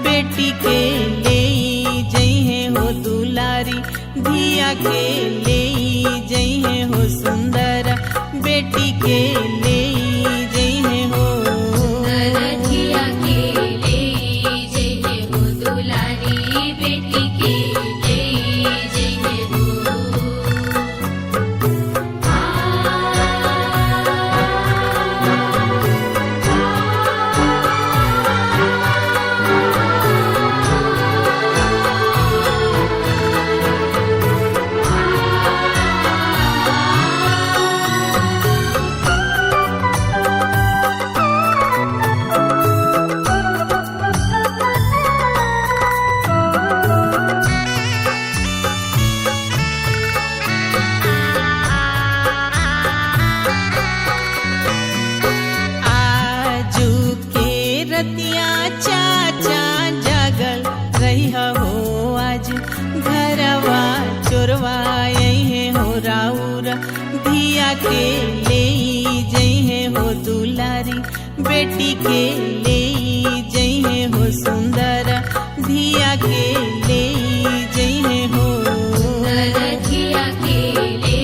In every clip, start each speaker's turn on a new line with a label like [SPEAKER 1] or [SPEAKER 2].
[SPEAKER 1] बेटी के ले जइहे हो दुलारी, धिया के ले जइहे हो सुंदर, बेटी के ले जइहे हो
[SPEAKER 2] धिया के ले जइहे हो दुलारी, बेटी के ले जइहे हो।
[SPEAKER 1] चाचा जगल रही हो आज, घरवा चोरवा यही हो राउर, धिया के ले जइहे हो दुलारी, बेटी के ले जइहे हो सुंदर, धिया के ले जइहे हो
[SPEAKER 2] धिया के ले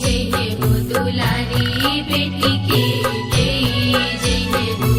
[SPEAKER 2] जइहे हो दुलारी, बेटी के ले जइहे हो।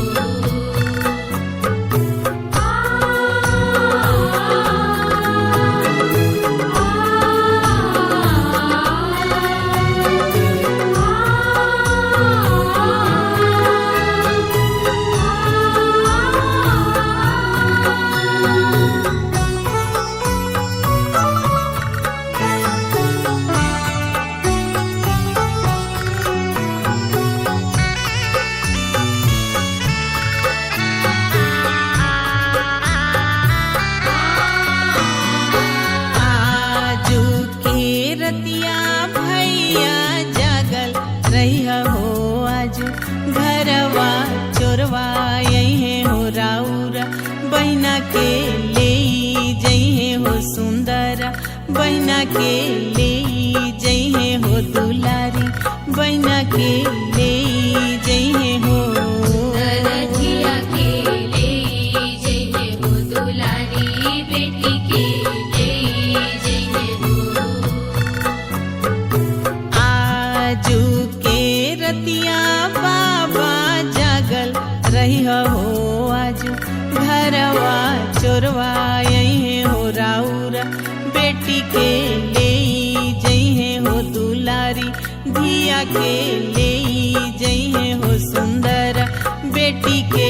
[SPEAKER 1] भैया जगल रही हो आज, घरवा चोरवा यही हो राउर, बहिना के ले जइहे हो सुंदर, बहिना के ले जइहे हो दुलारी, बहिना के ले जइहे हो
[SPEAKER 2] धिया के ले जइहे हो दुलारी, बेटी के ले जइहे हो।
[SPEAKER 1] आजू के रतिया बाबा जगल रही हो आज, घरवा चोरवा यही हो राउर, बेटी के ले जइहे हो दुलारी, धिया के ले जइहे हो सुंदर, बेटी के